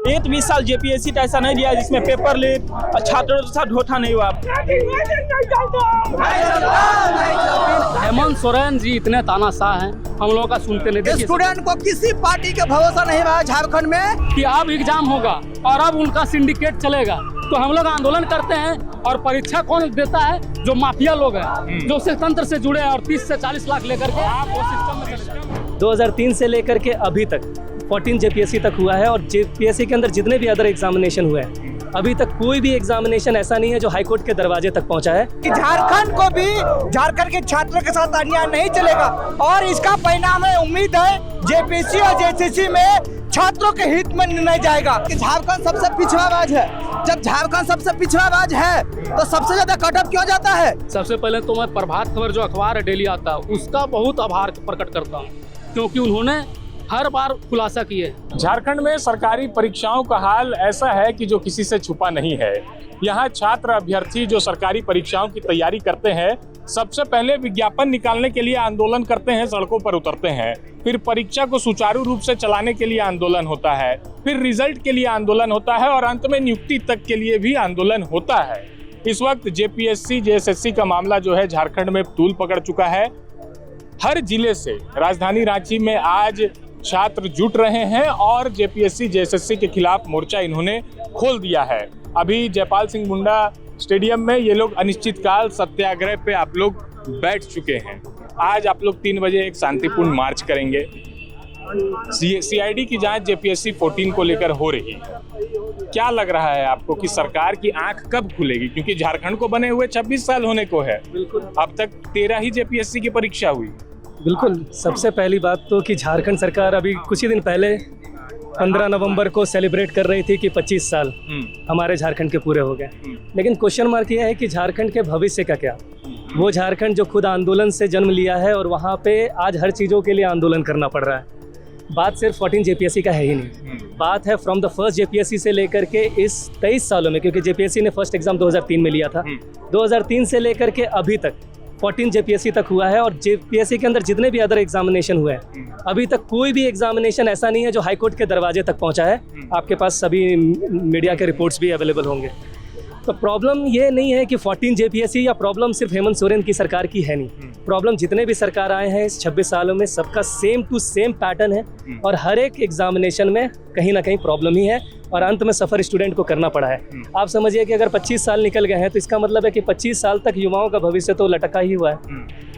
एक 20 साल जेपीएससी का ऐसा नहीं दिया जिसमें पेपर लीक छात्रों के साथ धोखा नहीं हुआ। हेमंत सोरेन जी इतने तानाशाह हैं, हम लोगों का सुनते नहीं। स्टूडेंट को किसी पार्टी का भरोसा नहीं रहा झारखंड में कि अब एग्जाम होगा और अब उनका सिंडिकेट चलेगा, तो हम लोग आंदोलन करते हैं। और परीक्षा कौन देता है? जो माफिया लोग हैं, जो उस तंत्र से जुड़े हैं और 30 से 40 लाख लेकर के आप वो सिस्टम में चले। 2003 से लेकर के अभी तक 14 जेपीएससी तक हुआ है और जेपीएससी के अंदर जितने भी अदर एग्जामिनेशन हुए हैं, अभी तक कोई भी एग्जामिनेशन ऐसा नहीं है जो हाईकोर्ट के दरवाजे तक पहुंचा है। कि झारखंड को भी झारखंड के छात्रों के साथ अन्याय नहीं चलेगा और इसका परिणाम है। उम्मीद है जेपीएससी और जेएसएससी में छात्रों के हित में निर्णय जाएगा। कि झारखंड सबसे पिछड़ा राज्य है, जब झारखंड सबसे पिछड़ा राज्य है तो सबसे ज्यादा कटअप क्यों जाता है? सबसे पहले तो मैं प्रभात खबर जो अखबार है डेली आता है उसका बहुत आभार प्रकट करता हूँ, क्योंकि उन्होंने हर बार खुलासा किए। झारखंड में सरकारी परीक्षाओं का हाल ऐसा है कि जो किसी से छुपा नहीं है। यहाँ छात्र अभ्यर्थी जो सरकारी परीक्षाओं की तैयारी करते हैं, सबसे पहले विज्ञापन निकालने के लिए आंदोलन करते हैं, सड़कों पर उतरते हैं। फिर परीक्षा को सुचारू रूप से चलाने के लिए आंदोलन होता है, फिर रिजल्ट के लिए आंदोलन होता है और अंत में नियुक्ति तक के लिए भी आंदोलन होता है। इस वक्त जेपीएससी जेएसएससी का मामला जो है झारखंड में तूल पकड़ चुका है। हर जिले से राजधानी रांची में आज छात्र जुट रहे हैं और जेपीएससी जेएसएससी के खिलाफ मोर्चा इन्होंने खोल दिया है। अभी जयपाल सिंह मुंडा स्टेडियम में ये लोग अनिश्चितकाल सत्याग्रह पे आप लोग बैठ चुके हैं। आज आप लोग 3 बजे एक शांतिपूर्ण मार्च करेंगे। सीआईडी की जांच जेपीएससी 14 को लेकर हो रही है। क्या लग रहा है आपको कि सरकार की आंख कब खुलेगी? क्योंकि झारखंड को बने हुए 26 साल होने को है, अब तक 13 ही जेपीएससी की परीक्षा हुई। बिल्कुल, सबसे पहली बात तो कि झारखंड सरकार अभी कुछ ही दिन पहले 15 नवंबर को सेलिब्रेट कर रही थी कि 25 साल हमारे झारखंड के पूरे हो गए। लेकिन क्वेश्चन मार्क यह है कि झारखंड के भविष्य का क्या? वो झारखंड जो खुद आंदोलन से जन्म लिया है और वहाँ पे आज हर चीज़ों के लिए आंदोलन करना पड़ रहा है। बात सिर्फ 14 जेपीएससी का है ही नहीं, बात है फ्रॉम द फर्स्ट जेपीएससी से लेकर के इस 23 सालों में, क्योंकि जेपीएससी ने फर्स्ट एग्जाम 2003 में लिया था। 2003 से लेकर के अभी तक 14 जेपीएससी तक हुआ है और जेपीएससी के अंदर जितने भी अदर एग्जामिनेशन हुए हैं, अभी तक कोई भी एग्जामिनेशन ऐसा नहीं है जो हाईकोर्ट के दरवाजे तक पहुंचा है। आपके पास सभी मीडिया के रिपोर्ट्स भी अवेलेबल होंगे। तो प्रॉब्लम ये नहीं है कि 14 जेपीएससी या प्रॉब्लम सिर्फ हेमंत सोरेन की सरकार की है नहीं। प्रॉब्लम जितने भी सरकार आए हैं इस 26 सालों में सबका सेम टू सेम पैटर्न है और हर एक एग्जामिनेशन में कहीं ना कहीं प्रॉब्लम ही है और अंत में सफ़र स्टूडेंट को करना पड़ा है। आप समझिए कि अगर 25 साल निकल गए हैं तो इसका मतलब है कि 25 साल तक युवाओं का भविष्य तो लटका ही हुआ है।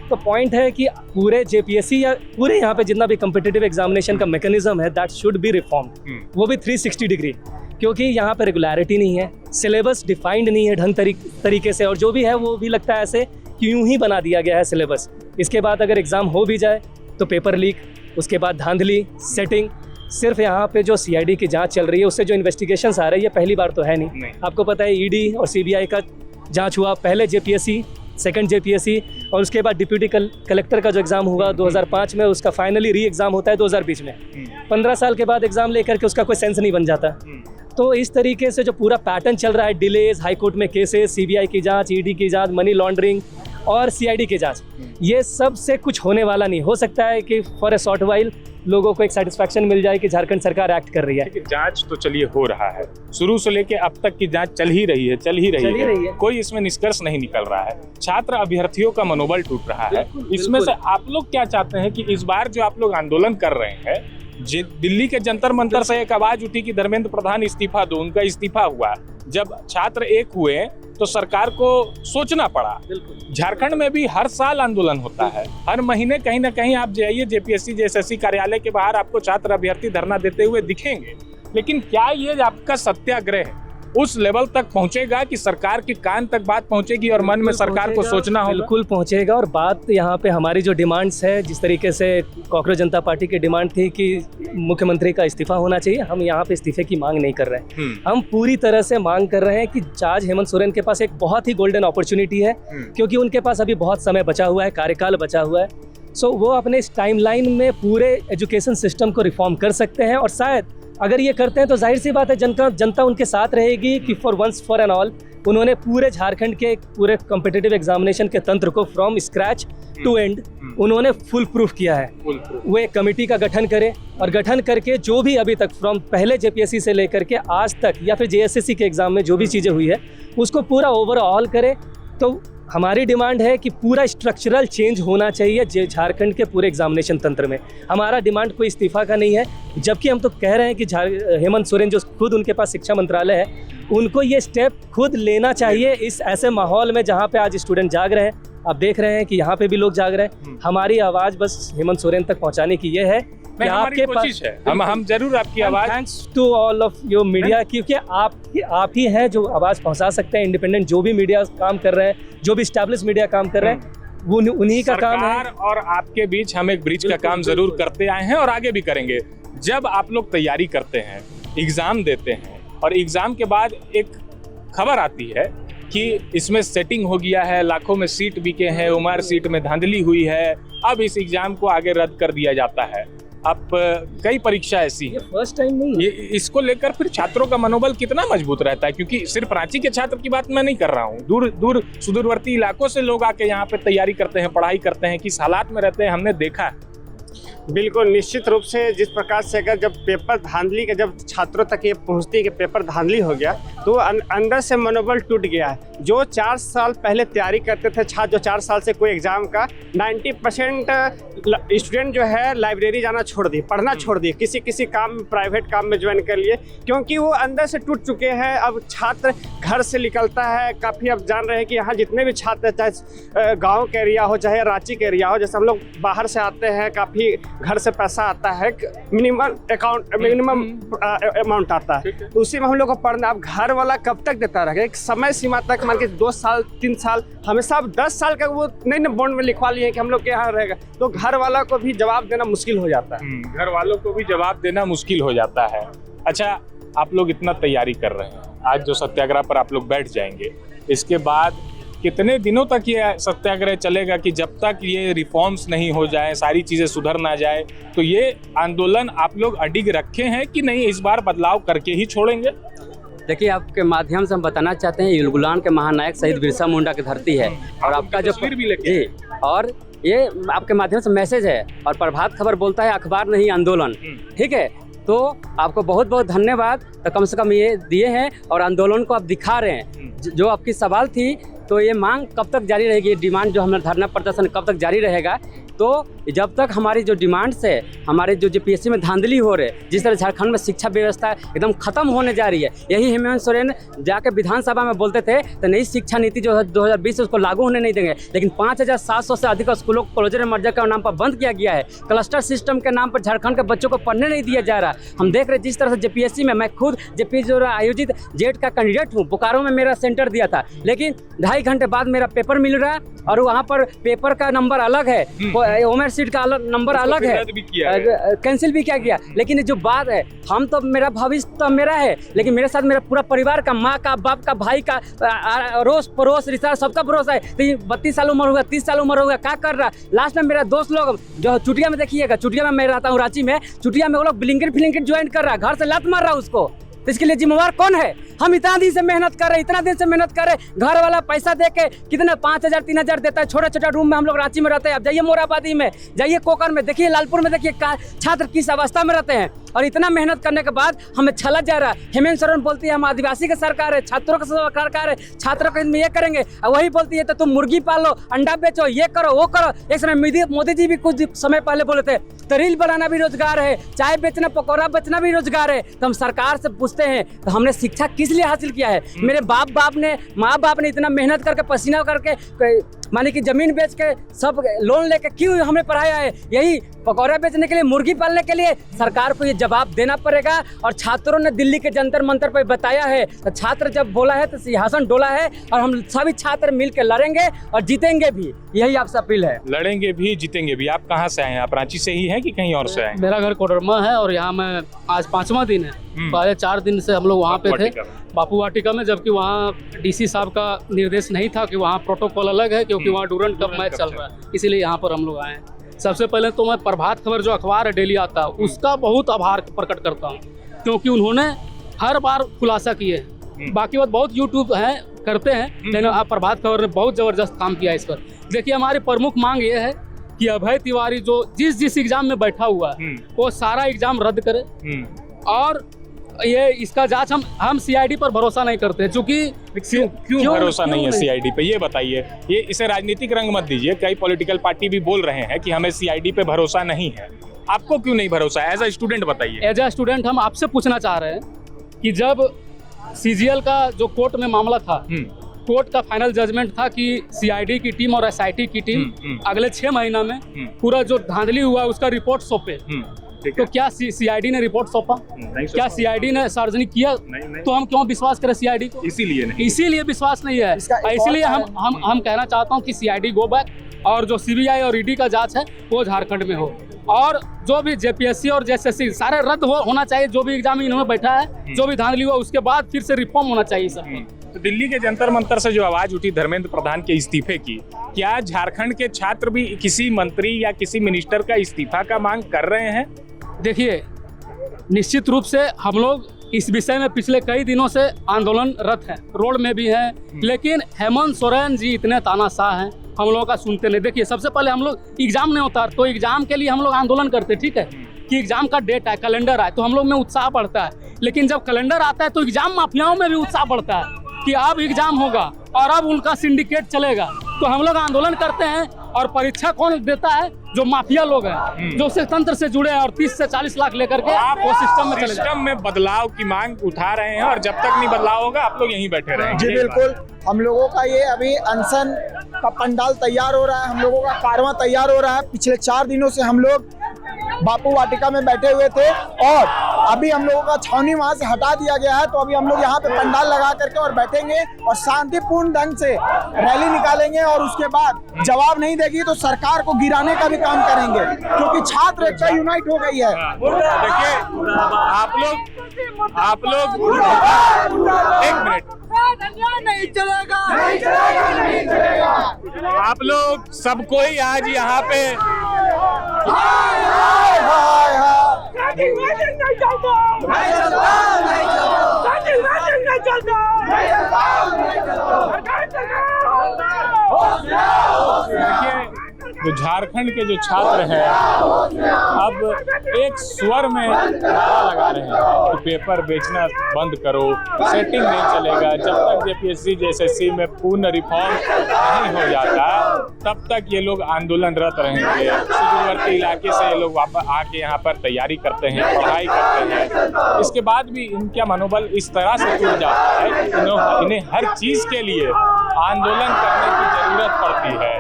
तो पॉइंट है कि पूरे जेपीएससी या पूरे यहाँ पे जितना भी कम्पिटिटिव एग्जामिनेशन का मैकेनिज्म है दैट शुड बी रिफॉर्म्ड, वो भी 360 डिग्री, क्योंकि यहाँ पे रेगुलरिटी नहीं है, सिलेबस डिफाइंड नहीं है ढंग तरीके से और जो भी है वो भी लगता है ऐसे कि यूं ही बना दिया गया है सिलेबस। इसके बाद अगर एग्ज़ाम हो भी जाए तो पेपर लीक, उसके बाद धांधली, सेटिंग। सिर्फ यहाँ पे जो सीआईडी की जांच चल रही है उससे जो इन्वेस्टिगेशंस आ रही है पहली बार तो है नहीं। आपको पता है ईडी और सीबीआई का जांच हुआ, पहले जेपीएससी, सेकंड जेपीएससी और उसके बाद डिप्यूटी कलेक्टर का जो एग्ज़ाम हुआ 2005 में, उसका फाइनली री एग्ज़ाम होता है 2020 में। 15 साल के बाद एग्ज़ाम लेकर के उसका कोई सेंस नहीं बन जाता। तो इस तरीके से जो पूरा पैटर्न चल रहा है, डिलेज, हाईकोर्ट में केसेस, सीबीआई की जांच, ईडी की जांच, मनी लॉन्ड्रिंग और सीआईडी की जांच, ये सब से कुछ होने वाला नहीं। हो सकता है कि फॉर ए शॉर्ट वाइल लोगों को एक सेटिस्फैक्शन मिल जाए कि झारखंड सरकार एक्ट कर रही है। जांच तो चलिए हो रहा है, शुरू से लेके अब तक की जांच चल ही रही है, कोई इसमें निष्कर्ष नहीं निकल रहा है। छात्र अभ्यर्थियों का मनोबल टूट रहा है। इसमें से आप लोग क्या चाहते हैं कि इस बार जो आप लोग आंदोलन कर रहे हैं, दिल्ली के जंतर मंतर से एक आवाज उठी कि धर्मेंद्र प्रधान इस्तीफा दो, उनका इस्तीफा हुआ। जब छात्र एक हुए तो सरकार को सोचना पड़ा। झारखंड में भी हर साल आंदोलन होता है, हर महीने कहीं ना कहीं आप जाइए जेपीएससी जेएसएससी कार्यालय के बाहर आपको छात्र अभ्यर्थी धरना देते हुए दिखेंगे। लेकिन क्या ये आपका सत्याग्रह उस लेवल तक पहुंचेगा कि सरकार के कान तक बात पहुंचेगी और मन में सरकार को सोचना होगा? बिल्कुल पहुंचेगा। और बात यहाँ पे हमारी जो डिमांड्स है, जिस तरीके से कांग्रेस जनता पार्टी की डिमांड थी कि मुख्यमंत्री का इस्तीफा होना चाहिए, हम यहाँ पे इस्तीफे की मांग नहीं कर रहे हैं। हम पूरी तरह से मांग कर रहे हैं कि आज हेमंत सोरेन के पास एक बहुत ही गोल्डन अपॉर्चुनिटी है, क्योंकि उनके पास अभी बहुत समय बचा हुआ है, कार्यकाल बचा हुआ है। सो वो अपने इस टाइमलाइन में पूरे एजुकेशन सिस्टम को रिफॉर्म कर सकते हैं और शायद अगर ये करते हैं तो जाहिर सी बात है जनता उनके साथ रहेगी कि for once for and all उन्होंने पूरे झारखंड के पूरे कॉम्पिटिटिव एग्जामिनेशन के तंत्र को फ्रॉम स्क्रैच टू एंड उन्होंने फुल प्रूफ किया है। वो एक कमेटी का गठन करे और गठन करके जो भी अभी तक फ्रॉम पहले जेपीएससी से लेकर के आज तक या फिर जेएसएससी के एग्ज़ाम में जो भी चीज़ें हुई है उसको पूरा ओवरऑल करे। तो हमारी डिमांड है कि पूरा स्ट्रक्चरल चेंज होना चाहिए झारखंड के पूरे एग्जामिनेशन तंत्र में। हमारा डिमांड कोई इस्तीफा का नहीं है, जबकि हम तो कह रहे हैं कि हेमंत सोरेन जो खुद उनके पास शिक्षा मंत्रालय है उनको ये स्टेप खुद लेना चाहिए इस ऐसे माहौल में जहाँ पे आज स्टूडेंट जाग रहे हैं। आप देख रहे हैं कि यहाँ पे भी लोग जाग रहे हैं। हमारी आवाज़ बस हेमंत सोरेन तक पहुँचाने की ये है कि आपके पास है, हम जरूर आपकी आवाज़, thanks to all of your media, क्योंकि आप ही हैं जो आवाज़ पहुँचा सकते हैं। इंडिपेंडेंट जो भी मीडिया काम कर रहे हैं, जो भी स्टैब्लिश मीडिया काम कर रहे हैं, वो उन्हीं का काम है। और आपके बीच हम एक ब्रिज का काम जरूर करते आए हैं और आगे भी करेंगे। जब आप लोग तैयारी करते हैं, एग्जाम देते हैं और एग्जाम के बाद एक खबर आती है कि इसमें सेटिंग हो गया है, लाखों में सीट बिके हैं, उमर सीट में धांधली हुई है, अब इस एग्जाम को आगे रद्द कर दिया जाता है। अब कई परीक्षा ऐसी है, फर्स्ट टाइम नहीं है। इसको लेकर फिर छात्रों का मनोबल कितना मजबूत रहता है? क्योंकि सिर्फ रांची के छात्र की बात मैं नहीं कर रहा हूँ, दूर सुदूरवर्ती इलाकों से लोग आके यहाँ पे तैयारी करते हैं, पढ़ाई करते हैं, किस हालात में रहते हैं हमने देखा है। बिल्कुल निश्चित रूप से जिस प्रकार से अगर जब पेपर धांधली के जब छात्रों तक ये पहुंचती है कि पेपर धांधली हो गया तो अंदर से मनोबल टूट गया है। जो 4 साल पहले तैयारी करते थे छात्र, जो 4 साल से कोई एग्जाम का 90% स्टूडेंट जो है लाइब्रेरी जाना छोड़ दिए, पढ़ना छोड़ दिए, किसी काम प्राइवेट काम में ज्वाइन कर लिए, क्योंकि वो अंदर से टूट चुके हैं। अब छात्र घर से निकलता है, काफ़ी अब जान रहे हैं कि यहाँ जितने भी छात्र, चाहे गाँव का एरिया हो चाहे रांची का एरिया हो, जैसे हम लोग बाहर से आते हैं, काफ़ी घर से पैसा आता है, मिनिमम अमाउंट आता है, तो उसी में हम लोग को पढ़ना। अब घर वाला कब तक देता रहेगा? एक समय सीमा तक, मान के 2 साल 3 साल, हमेशा अब 10 साल का वो नहीं बॉन्ड में लिखवा लिए कि हम लोग के यहाँ रहेगा, तो घर वाला को भी जवाब देना मुश्किल हो जाता है। घर वालों को भी जवाब देना मुश्किल हो जाता है। अच्छा, आप लोग इतना तैयारी कर रहे हैं, आज जो सत्याग्रह पर आप लोग बैठ जाएंगे, इसके बाद कितने दिनों तक ये सत्याग्रह चलेगा कि जब तक ये रिफॉर्म्स नहीं हो जाए, सारी चीज़ें सुधर ना जाए? तो ये आंदोलन आप लोग अडिग रखे हैं कि नहीं, इस बार बदलाव करके ही छोड़ेंगे? देखिए, आपके माध्यम से हम बताना चाहते हैं, युलगुलान के महानायक शहीद बिरसा मुंडा की धरती है और आपका जो तस्वीर भी लगी है। और ये आपके माध्यम से मैसेज है, और प्रभात खबर बोलता है अखबार नहीं आंदोलन, ठीक है? तो आपको बहुत बहुत धन्यवाद। तो कम से कम ये दिए हैं और आंदोलन को आप दिखा रहे हैं। जो आपकी सवाल थी, तो ये मांग कब तक जारी रहेगी, ये डिमांड जो हमारा धरना प्रदर्शन कब तक जारी रहेगा? तो जब तक हमारी जो डिमांड्स है, हमारे जो जेपीएससी में धांधली हो रहे, जिस तरह झारखंड में शिक्षा व्यवस्था एकदम खत्म होने जा रही है, यही हेमंत सोरेन जाके विधानसभा में बोलते थे तो नई शिक्षा नीति जो है 2020 उसको लागू होने नहीं देंगे, लेकिन 5700 से अधिक स्कूलों को क्लोजर मर्जर के नाम पर बंद किया गया है। क्लस्टर सिस्टम के नाम पर झारखंड के बच्चों को पढ़ने नहीं दिया जा रहा। हम देख रहे जिस तरह से जेपीएससी में, मैं खुद जेपीएससी द्वारा आयोजित जेट का कैंडिडेट हूँ, बोकारो में मेरा सेंटर दिया था, लेकिन 2.5 घंटे बाद मेरा पेपर मिल रहा है और वहाँ पर पेपर का नंबर अलग है, उमर सीट का नंबर अलग है, कैंसिल भी किया गया। लेकिन जो बात है, हम तो, मेरा भविष्य तो मेरा है, लेकिन मेरे साथ मेरा पूरा परिवार का, माँ का, बाप का, भाई का, अड़ोस पड़ोस रिश्तेदार सबका भरोसा है। तो 32 साल उम्र होगा, 30 साल उम्र होगा, क्या कर रहा? लास्ट में मेरा दोस्त लोग जो चुटिया में, देखिएगा चुटिया में मैं रहता हूँ रांची में, चुटिया में वो लोग ब्लिंकेट ज्वाइन कर रहा है, घर से लात मार रहा है उसको। तो इसके लिए जिम्मेवार कौन है? हम इतना दिन से मेहनत कर रहे हैं, इतना दिन से मेहनत कर रहे हैं, घर वाला पैसा दे के कितना 5000 3000 देता है, छोटे छोटे रूम में हम लोग रांची में रहते हैं। अब जाइए मोराबादी में, जाइए कोकर में, देखिए लालपुर में, देखिए छात्र किस अवस्था में रहते हैं। और इतना मेहनत करने के बाद हमें छलक जा रहा है। हेमंत सोरेन बोलती है हम आदिवासी की सरकार है, छात्रों की सरकार है, छात्रों के ये करेंगे, और वही बोलती है तो तुम मुर्गी पालो, अंडा बेचो, ये करो वो करो। एक समय मोदी जी भी कुछ समय पहले बोले थे तो रील बनाना भी रोजगार है, चाय बेचना, पकौड़ा बेचना भी रोजगार है। तो हम सरकार से पूछते हैं तो हमने शिक्षा किस लिए हासिल किया है? मेरे माँ बाप ने इतना मेहनत करके, पसीना करके, माने कि जमीन बेच के, सब लोन लेके क्यों हमें पढ़ाया है? यही पकौड़ा बेचने के लिए, मुर्गी पालने के लिए? सरकार को ये जवाब देना पड़ेगा। और छात्रों ने दिल्ली के जंतर मंतर पर बताया है, तो छात्र जब बोला है तो सिंहासन डोला है, और हम सभी छात्र मिलकर लड़ेंगे और जीतेंगे भी, यही आपसे अपील है। लड़ेंगे भी, जीतेंगे भी। आप कहाँ से आए हैं? आप रांची से ही हैं कि कहीं और से आए? मेरा घर कोडरमा है और यहाँ मैं आज 5वां दिन है। पहले 4 दिन से हम लोग वहाँ पे थे, बापू वाटिका में, जबकि वहाँ डीसी साहब का निर्देश नहीं था कि वहाँ प्रोटोकॉल अलग है, क्योंकि वहाँ डूरंट कप मैच चल रहा है, इसीलिए यहाँ पर हम लोग आए हैं। सबसे पहले तो मैं प्रभात खबर जो अखबार है डेली आता है, उसका बहुत आभार प्रकट करता हूँ, क्योंकि उन्होंने हर बार खुलासा किए। बाकी बात बहुत यूट्यूब है करते हैं, लेकिन आप प्रभात खबर ने बहुत जबरदस्त काम किया इस पर। देखिए, हमारी प्रमुख मांग ये है कि अभय तिवारी जो जिस एग्जाम में बैठा हुआ है वो सारा एग्जाम रद्द करे। और ये इसका जांच हम सीआईडी पर भरोसा नहीं करते, क्योंकि क्यों भरोसा नहीं है सीआईडी पे, ये बताइए। ये इसे राजनीतिक रंग मत दीजिए। कई पॉलिटिकल पार्टी भी बोल रहे हैं कि हमें सीआईडी पे भरोसा नहीं है। आपको क्यों नहीं भरोसा? एज अ स्टूडेंट बताइए। एज अ स्टूडेंट हम आपसे पूछना चाह रहे हैं कि जब सीजीएल का जो कोर्ट में मामला था, कोर्ट का फाइनल जजमेंट था कि सीआईडी की टीम और एसआईटी की टीम अगले 6 महीना में पूरा जो धांधली हुआ उसका रिपोर्ट सौंपे, तो क्या सीआईडी ने रिपोर्ट सौंपा? क्या सीआईडी ने सार्वजनिक किया? नहीं। तो हम क्यों विश्वास करें सीआईडी को? इसीलिए विश्वास नहीं है। इसलिए हम कहना चाहता हूं कि सीआईडी गो बैक और जो सीबीआई और ईडी का जांच है वो झारखंड में हो, और जो भी जेपीएससी और जेएसएससी सारे रद्द होना चाहिए। जो भी एग्जाम इन्होंने बैठा है, जो भी धांधली हुआ, उसके बाद फिर से रिफॉर्म होना चाहिए सर। तो दिल्ली के जंतर मंतर से जो आवाज उठी धर्मेंद्र प्रधान के इस्तीफे की, क्या झारखंड के छात्र भी किसी मंत्री या किसी मिनिस्टर का इस्तीफा का मांग कर रहे हैं? देखिए, निश्चित रूप से हम लोग इस विषय में पिछले कई दिनों से आंदोलनरत हैं, रोड में भी हैं, लेकिन हेमंत सोरेन जी इतने तानाशाह हैं, हम लोगों का सुनते नहीं। देखिए, सबसे पहले हम लोग एग्जाम नहीं होता तो एग्जाम के लिए हम लोग आंदोलन करते, ठीक है, कि एग्जाम का डेट है, कैलेंडर आए, तो हम लोग में उत्साह बढ़ता है। लेकिन जब कैलेंडर आता है तो एग्जाम माफियाओं में भी उत्साह बढ़ता है कि अब एग्जाम होगा और अब उनका सिंडिकेट चलेगा, तो हम लोग आंदोलन करते हैं। और परीक्षा कौन देता है? जो माफिया लोग हैं, जो उस तंत्र से जुड़े हैं और 30 से 40 लाख लेकर के वो सिस्टम में बदलाव की मांग उठा रहे हैं, और जब तक नहीं बदलाव होगा आप लोग यहीं बैठे रहेंगे। जी बिल्कुल, हम लोगों का ये अभी अनशन का पंडाल तैयार हो रहा है, हम लोगों का कारवां तैयार हो रहा है। पिछले 4 दिनों से हम लोग बापू वाटिका में बैठे हुए थे और अभी हम लोगों का छावनी वहां से हटा दिया गया है, तो अभी हम लोग यहाँ पे पंडाल लगा करके और बैठेंगे और शांतिपूर्ण ढंग से रैली निकालेंगे, और उसके बाद जवाब नहीं देगी तो सरकार को गिराने का भी काम करेंगे, क्योंकि छात्र एकता यूनाइट हो गई है। देखिए, आप लोग एक मिनट, नहीं चलेगा, आप लोग सब कोई आज यहाँ पे जो झारखंड के जो छात्र हैं अब एक स्वर में नारा लगा रहे हैं कि पेपर बेचना बंद करो, सेटिंग नहीं चलेगा। जब तक जेपीएससी जेएसएससी में पूर्ण रिफॉर्म नहीं हो जाता तब तक ये लोग आंदोलनरत रहेंगे। सुदूरवर्ती इलाके से ये लोग वापस आके यहाँ पर तैयारी करते हैं, पढ़ाई करते हैं। इसके बाद भी इनका मनोबल इस तरह से टूट जाता है कि इन्हें हर चीज़ के लिए आंदोलन करने की जरूरत पड़ती है।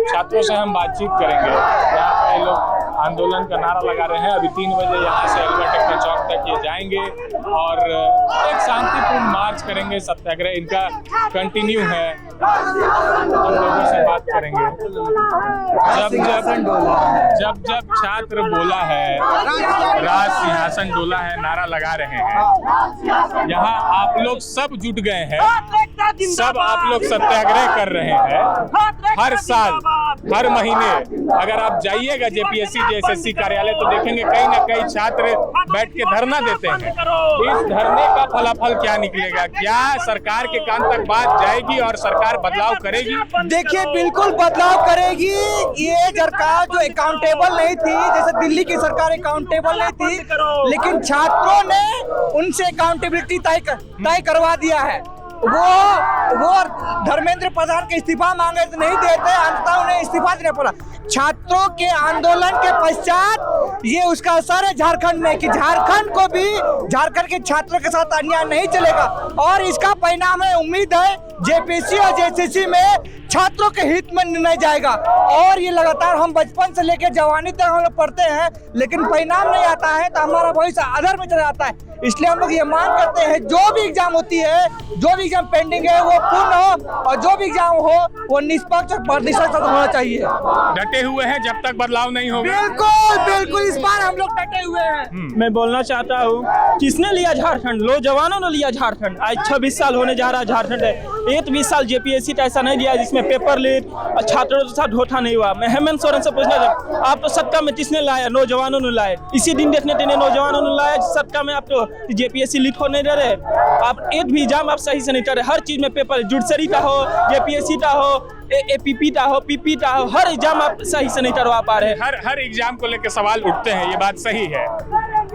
छात्रों से हम बातचीत करेंगे। यहाँ पे ये लोग आंदोलन का नारा लगा रहे हैं। अभी 3 बजे यहाँ से अल्बर्ट एक्टर चौक तक ये जाएंगे और एक शांतिपूर्ण मार्च करेंगे। सत्याग्रह इनका कंटिन्यू है। हम लोगों से बात करेंगे। जब छात्र बोला है, राज सिंहासन डोला है, नारा लगा रहे हैं, यहाँ आप लोग सब जुट गए हैं, सब आप लोग सत्याग्रह कर रहे हैं। हर साल, हर महीने अगर आप जाइएगा जेपीएससी जेएसएससी कार्यालय तो देखेंगे कहीं ना कहीं छात्र बैठ के धरना देते हैं। इस धरने का फलाफल क्या निकलेगा? क्या सरकार के कान तक बात जाएगी और सरकार बदलाव करेगी? देखिए, बिल्कुल बदलाव करेगी। ये सरकार जो अकाउंटेबल नहीं थी, जैसे दिल्ली की सरकार अकाउंटेबल नहीं थी, लेकिन छात्रों ने उनसे अकाउंटेबिलिटी तय करवा दिया है। वो धर्मेंद्र प्रधान के इस्तीफा मांगे तो नहीं देते, अंततः उन्हें इस्तीफा देना पड़ा। छात्रों के आंदोलन के पश्चात ये उसका असर है झारखंड में कि झारखंड को भी, झारखंड के छात्रों के साथ अन्याय नहीं चलेगा, और इसका परिणाम है, उम्मीद है जेपीएससी और जेएसएससी में छात्रों के हित में निर्णय जाएगा। और ये लगातार हम बचपन से लेकर जवानी तक हम लोग पढ़ते हैं, लेकिन परिणाम नहीं आता है तो हमारा भविष्य अधर में चला जाता है। इसलिए हम लोग ये मांग करते हैं, जो भी एग्जाम होती है, जो भी एग्जाम पेंडिंग है वो पूर्ण हो, और जो भी एग्जाम हो वो निष्पक्ष और प्रतिशत होना चाहिए। डटे हुए हैं जब तक बदलाव नहीं होगा। बिल्कुल बिल्कुल, इस बार हम लोग डटे हुए हैं। मैं बोलना चाहता हूँ, किसने लिया झारखंड? लो जवानों ने लिया झारखंड। आज 26 साल होने जा रहा है झारखंड है। एक भी साल जेपीएससी का ऐसा नहीं दिया जिसमें पेपर लीक और छात्रों के साथ धोखा नहीं हुआ। मैं हेमंत सोरेन से पूछना चाहता हूं, आप तो सत्ता में किसने लाया? नौजवानों ने लाए। इसी दिन देखने देने नौजवानों ने लाया सत्ता में। आप तो जेपीएससी लीक हो नहीं दे रहे, आप एक भी एग्जाम आप सही से नहीं कर रहे। हर चीज में पेपर जुडिशरी का हो, जेपीएससी का हो, एपीपी का हो, पीपी का हो, हर एग्जाम आप सही से नहीं करवा पा रहे। हर एग्जाम को लेकर सवाल उठते हैं, ये बात सही है।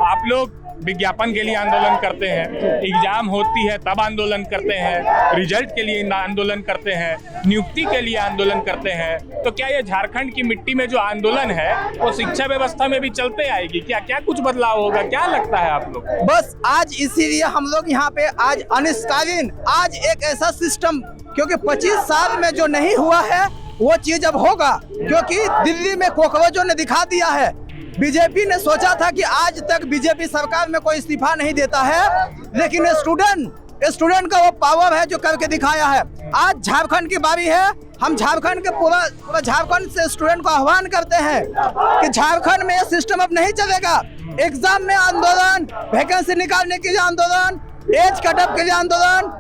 आप लोग विज्ञापन के लिए आंदोलन करते हैं, एग्जाम होती है तब आंदोलन करते हैं, रिजल्ट के लिए आंदोलन करते हैं, नियुक्ति के लिए आंदोलन करते हैं। तो क्या ये झारखंड की मिट्टी में जो आंदोलन है वो शिक्षा व्यवस्था में भी चलते आएगी? क्या क्या कुछ बदलाव होगा? क्या लगता है आप लोग? बस आज इसीलिए हम लोग यहाँ पे आज अनिश्चितकालीन आज एक ऐसा सिस्टम, क्योंकि 25 साल में जो नहीं हुआ है वो चीज अब होगा, क्योंकि दिल्ली में कॉकरोचों ने दिखा दिया है। बीजेपी ने सोचा था कि आज तक बीजेपी सरकार में कोई इस्तीफा नहीं देता है, लेकिन स्टूडेंट का वो पावर है जो करके दिखाया है। आज झारखंड की बारी है। हम झारखंड के पूरा झारखंड से स्टूडेंट को आह्वान करते हैं कि झारखंड में ये सिस्टम अब नहीं चलेगा। एग्जाम में आंदोलन, वैकेंसी निकालने के लिए आंदोलन, एज कटअप के लिए आंदोलन,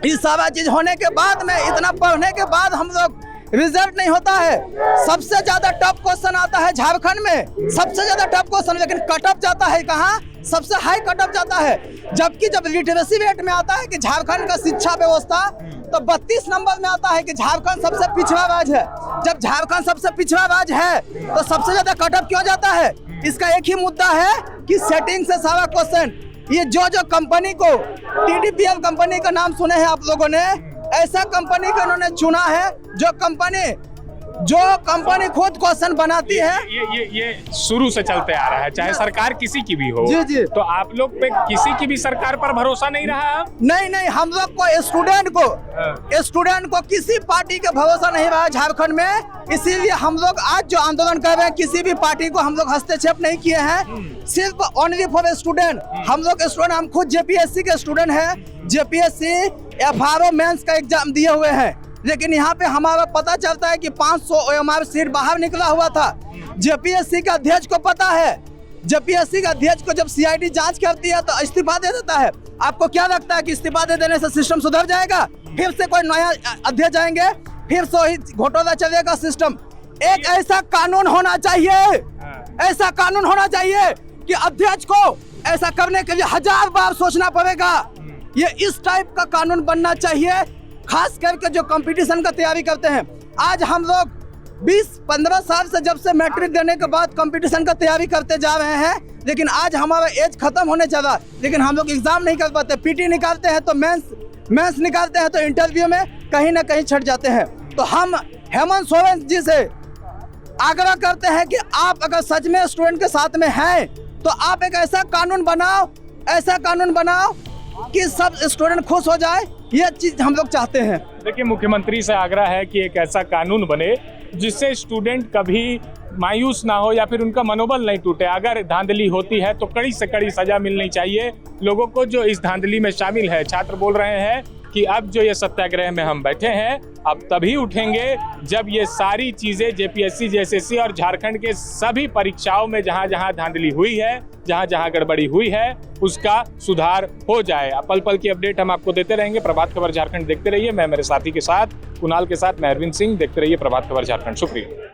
ये सारा चीज होने के बाद में, इतना पढ़ने के बाद हम लोग रिजल्ट नहीं होता है। सबसे ज्यादा टफ क्वेश्चन आता है झारखंड में, सबसे ज्यादा टफ क्वेश्चन, लेकिन कटअप जाता है कहाँ? सबसे हाई कटअप जाता है। जबकि जब लिटरेसी रेट में आता है कि झारखंड का शिक्षा व्यवस्था, तो 32 नंबर में आता है कि झारखंड सबसे पिछड़ा राज्य है। जब झारखंड सबसे पिछड़ा राज्य है तो सबसे ज्यादा कटअप क्यों जाता है? इसका एक ही मुद्दा है कि सेटिंग से सारा क्वेश्चन, ये जो कंपनी को TDPL कंपनी का नाम सुने हैं आप लोगों ने, ऐसा कंपनी को इन्होंने चुना है जो कंपनी खुद क्वेश्चन बनाती है। ये शुरू से चलते आ रहा है, चाहे सरकार किसी की भी हो। जी जी। तो आप लोग पे किसी की भी सरकार पर भरोसा नहीं रहा? नहीं, हम लोग को स्टूडेंट को किसी पार्टी का भरोसा नहीं रहा झारखंड में। इसीलिए हम लोग आज जो आंदोलन कर रहे हैं, किसी भी पार्टी को हम लोग हस्तक्षेप नहीं किए हैं, सिर्फ ओनली फॉर स्टूडेंट। हम लोग स्टूडेंट, हम खुद जेपीएससी के स्टूडेंट हैं। जेपीएससी FRO मेंस का एग्जाम दिए हुए हैं, लेकिन यहाँ पे हमारा पता चलता है कि 500 OMR सीट बाहर निकला हुआ था। जेपीएससी का अध्यक्ष को पता है, जेपीएससी का अध्यक्ष को जब CID जांच करती है तो इस्तीफा दे देता है। आपको क्या लगता है कि इस्तीफा दे देने से सिस्टम सुधर जाएगा? फिर से कोई नया अध्यक्ष आएंगे, फिर से वही घोटाला चलेगा सिस्टम। एक ऐसा कानून होना चाहिए, ऐसा कानून होना चाहिए कि अध्यक्ष को ऐसा करने के लिए 1000 बार सोचना पड़ेगा। ये इस टाइप का कानून बनना चाहिए, खास करके जो कंपटीशन का तैयारी करते हैं। आज हम लोग 20-15 साल से जब से मैट्रिक देने के बाद कंपटीशन का तैयारी करते जा रहे हैं, लेकिन आज हमारा एज खत्म होने चला, लेकिन हम लोग एग्जाम नहीं कर पाते। PT निकालते हैं तो मेंस निकालते हैं तो इंटरव्यू में कहीं ना कहीं छट जाते हैं। तो हम हेमंत सोरेन जी से आग्रह करते हैं कि आप अगर सच में स्टूडेंट के साथ में हैं तो आप एक ऐसा कानून बनाओ कि सब स्टूडेंट खुश हो जाए। ये चीज हम लोग चाहते हैं। देखिए, मुख्यमंत्री से आग्रह है कि एक ऐसा कानून बने जिससे स्टूडेंट कभी मायूस ना हो या फिर उनका मनोबल नहीं टूटे। अगर धांधली होती है तो कड़ी से कड़ी सजा मिलनी चाहिए लोगों को जो इस धांधली में शामिल है। छात्र बोल रहे हैं कि अब जो ये सत्याग्रह में हम बैठे हैं, अब तभी उठेंगे जब ये सारी चीज़ें जेपीएससी, जेएसएससी और झारखंड के सभी परीक्षाओं में जहाँ जहाँ धांधली हुई है, जहाँ जहाँ गड़बड़ी हुई है, उसका सुधार हो जाए। पल पल की अपडेट हम आपको देते रहेंगे। प्रभात खबर झारखंड देखते रहिए। मैं मेरे साथी के साथ, कुणाल के साथ मैं अरविंद सिंह। देखते रहिए प्रभात खबर झारखंड। शुक्रिया।